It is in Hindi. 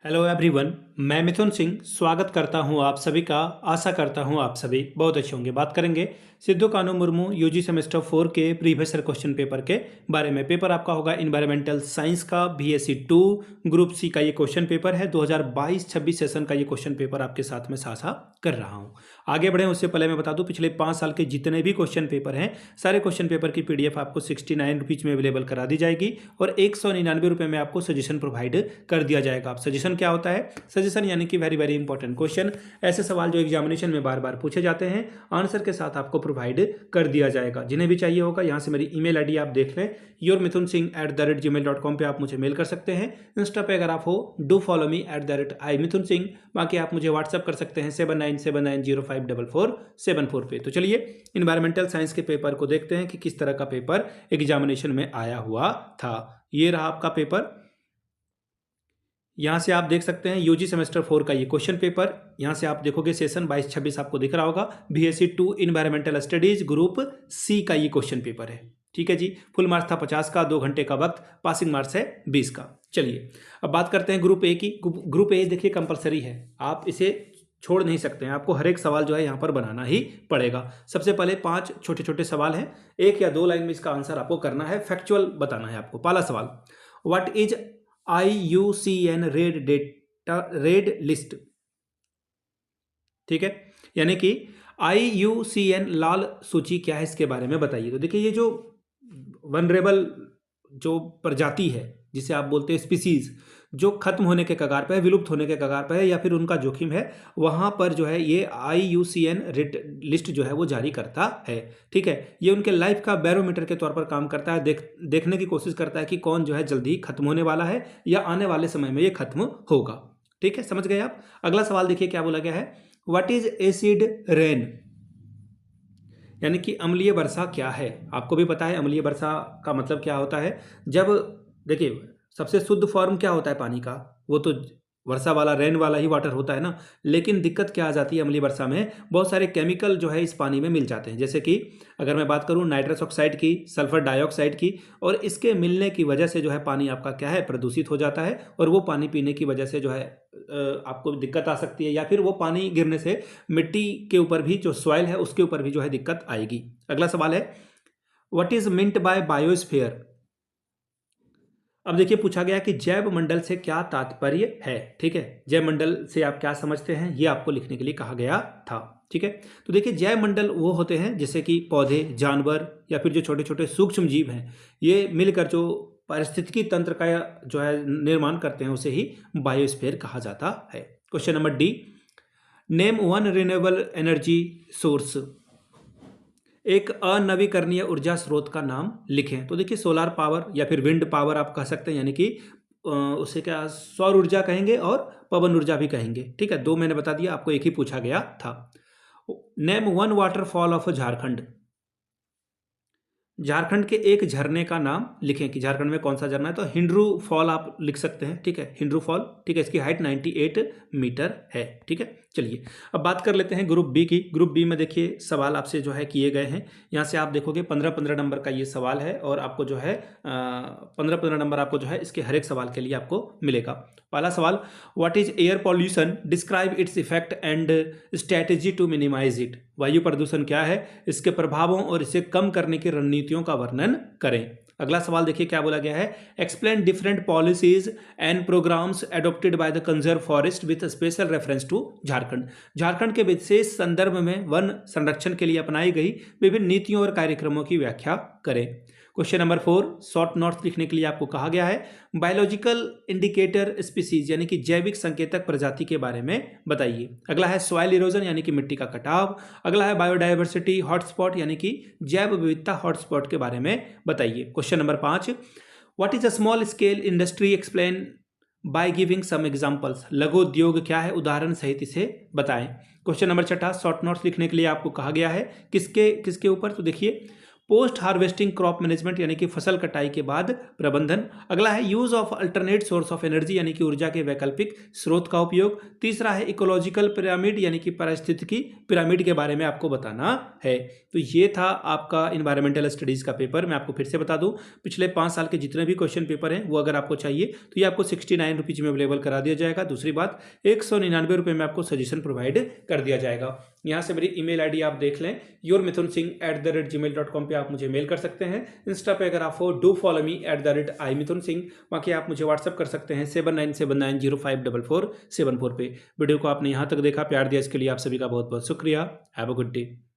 हेलो एवरीवन, मैं मिथुन सिंह स्वागत करता हूं आप सभी का। आशा करता हूं आप सभी बहुत अच्छे होंगे। बात करेंगे सिद्धू कानू मुर्मू यूजी सेमेस्टर 4 के प्रीवियस ईयर क्वेश्चन पेपर के बारे में। पेपर आपका होगा इन्वायरमेंटल साइंस का बीएससी 2 ग्रुप सी का ये क्वेश्चन पेपर है। 2022-26 सेशन का ये क्वेश्चन पेपर आपके साथ में साझा कर रहा हूँ। आगे बढ़ें उससे पहले मैं बता दूं, पिछले 5 साल के जितने भी क्वेश्चन पेपर हैं सारे क्वेश्चन पेपर की पीडीएफ आपको 69 रुपीज़ में अवेलेबल करा दी जाएगी और 199 रुपये में आपको सजेशन प्रोवाइड कर दिया जाएगा। आप सजेशन क्या होता है? सजेशन यानी कि वेरी वेरी इंपॉर्टेंट क्वेश्चन, ऐसे सवाल जो एग्जामिनेशन में बार बार पूछे जाते हैं, आंसर के साथ आपको प्रोवाइड कर दिया जाएगा। जिन्हें भी चाहिए होगा यहाँ से मेरी ईमेल आईडी आप देख लें, yourmithunsingh@gmail.com पे आप मुझे मेल कर सकते हैं। इंस्टा पे अगर आप हो डू फॉलो मी @imithunsingh। बाकी आप मुझे व्हाट्सअप कर सकते हैं 7979054474 पे। तो चलिए इन्वायरमेंटल साइंस के पेपर को देखते हैं कि किस तरह का पेपर एग्जामिनेशन में आया हुआ था। ये रहा आपका पेपर। यहाँ से आप देख सकते हैं यूजी सेमेस्टर 4 का ये क्वेश्चन पेपर। यहाँ से आप देखोगे सेशन 22-26 आपको दिख रहा होगा। BSc 2 environmental studies group C का ये क्वेश्चन पेपर है। ठीक है जी। फुल मार्क्स था 50 का, 2 घंटे का वक्त, पासिंग मार्क्स है 20 का। चलिए अब बात करते हैं ग्रुप ए की। ग्रुप ए देखिए कंपलसरी है, आप इसे छोड़ नहीं सकते हैं। आपको हर एक सवाल जो है यहाँ पर बनाना ही पड़ेगा। सबसे पहले 5 छोटे छोटे सवाल हैं, 1 या 2 लाइन में इसका आंसर आपको करना है, फैक्चुअल बताना है आपको। पहला सवाल, what is IUCN red list? ठीक है, यानी कि IUCN लाल सूची क्या है, इसके बारे में बताइए। तो देखिए ये जो वनरेबल जो प्रजाति है जिसे आप बोलते हैं स्पीसीज, जो खत्म होने के कगार पर है, विलुप्त होने के कगार पर है या फिर उनका जोखिम है, वहां पर जो है ये IUCN रेड लिस्ट जो है वो जारी करता है। ठीक है, ये उनके लाइफ का बैरोमीटर के तौर पर काम करता है। देखने की कोशिश करता है कि कौन जो है जल्दी खत्म होने वाला है या आने वाले समय में ये खत्म होगा। ठीक है, समझ गए आप। अगला सवाल देखिए क्या बोला गया है, व्हाट इज एसिड रेन? यानी कि अम्लीय वर्षा क्या है। आपको भी पता है अम्लीय वर्षा का मतलब क्या होता है। जब देखिए सबसे शुद्ध फॉर्म क्या होता है पानी का, वो तो वर्षा वाला, रेन वाला ही वाटर होता है ना। लेकिन दिक्कत क्या आ जाती है अम्लीय वर्षा में, बहुत सारे केमिकल जो है इस पानी में मिल जाते हैं। जैसे कि अगर मैं बात करूं नाइट्रस ऑक्साइड की, सल्फर डाइऑक्साइड की, और इसके मिलने की वजह से जो है पानी आपका क्या है, प्रदूषित हो जाता है। और वो पानी पीने की वजह से जो है आपको दिक्कत आ सकती है, या फिर वो पानी गिरने से मिट्टी के ऊपर भी, जो सॉइल है उसके ऊपर भी जो है दिक्कत आएगी। अगला सवाल है, what is meant by biosphere? अब देखिए पूछा गया कि जैव मंडल से क्या तात्पर्य है। ठीक है, जैव मंडल से आप क्या समझते हैं, ये आपको लिखने के लिए कहा गया था। ठीक है, तो देखिए जैव मंडल वो होते हैं जैसे कि पौधे, जानवर या फिर जो छोटे छोटे सूक्ष्म जीव हैं, ये मिलकर जो पारिस्थितिकी तंत्र का जो है निर्माण करते हैं, उसे ही बायोस्फीयर कहा जाता है। Question number D, name one renewable energy source. एक अनवीकरणीय ऊर्जा स्रोत का नाम लिखें। तो देखिए सोलार पावर या फिर विंड पावर आप कह सकते हैं, यानी कि उसे क्या सौर ऊर्जा कहेंगे और पवन ऊर्जा भी कहेंगे। ठीक है, 2 मैंने बता दिया, आपको एक ही पूछा गया था। Name one waterfall of Jharkhand. Jharkhand के एक झरने का नाम लिखें कि झारखंड में कौन सा झरना है। तो हिंड्रू फॉल आप लिख सकते हैं। ठीक है, हिंड्रू फॉल। ठीक है, इसकी हाइट 98 मीटर है। ठीक है, चलिए अब बात कर लेते हैं ग्रुप बी की। ग्रुप बी में देखिए सवाल आपसे जो है किए गए हैं। यहाँ से आप देखोगे 15-15 नंबर का ये सवाल है और आपको जो है 15-15 नंबर आपको जो है इसके हर एक सवाल के लिए आपको मिलेगा। पहला सवाल, what is air pollution, describe its effect and strategy to minimise it. वायु प्रदूषण क्या है, इसके प्रभावों और इसे कम करने की रणनीतियों का वर्णन करें। अगला सवाल देखिए क्या बोला गया है, explain different policies and programmes adopted by the conserve forest with special reference to Jharkhand. Jharkhand के विशेष संदर्भ में वन संरक्षण के लिए अपनाई गई विभिन्न नीतियों और कार्यक्रमों की व्याख्या करें। क्वेश्चन नंबर 4, शॉर्ट नोट्स लिखने के लिए आपको कहा गया है, बायोलॉजिकल इंडिकेटर स्पीसीज यानी कि जैविक संकेतक प्रजाति के बारे में बताइए। अगला है सॉइल इरोजन यानी कि मिट्टी का कटाव। अगला है बायोडायवर्सिटी हॉटस्पॉट यानी कि जैव विविधता हॉटस्पॉट के बारे में बताइए। Question number 5, what is a small scale industry, explain by giving some examples. लघु उद्योग क्या है, उदाहरण सहित इसे बताएं। क्वेश्चन नंबर 6, शॉर्ट नोट्स लिखने के लिए आपको कहा गया है किसके ऊपर। तो देखिए पोस्ट हार्वेस्टिंग क्रॉप मैनेजमेंट यानी कि फसल कटाई के बाद प्रबंधन। अगला है use of alternate source of energy यानी कि ऊर्जा के वैकल्पिक स्रोत का उपयोग। तीसरा है इकोलॉजिकल पिरामिड यानी कि पारिस्थितिकी पिरामिड के बारे में आपको बताना है। तो ये था आपका इन्वायरमेंटल स्टडीज़ का पेपर। मैं आपको फिर से बता दूं, पिछले 5 साल के जितने भी क्वेश्चन पेपर हैं वो अगर आपको चाहिए तो ये आपको 69 रुपीज़ में अवेलेबल करा दिया जाएगा। दूसरी बात, 199 रुपये में आपको सजेशन प्रोवाइड कर दिया जाएगा। यहाँ से मेरी email ID आप देख लें, yourmithunsingh@gmail.com पे आप मुझे मेल कर सकते हैं। इंस्टा पे अगर आप हो डू फॉलो मी @imithunsingh, बाकी आप मुझे व्हाट्सअप कर सकते हैं 7979054474 पे। वीडियो को आपने यहाँ तक देखा, प्यार दिया, इसके लिए आप सभी का बहुत बहुत शुक्रिया। Have a good day.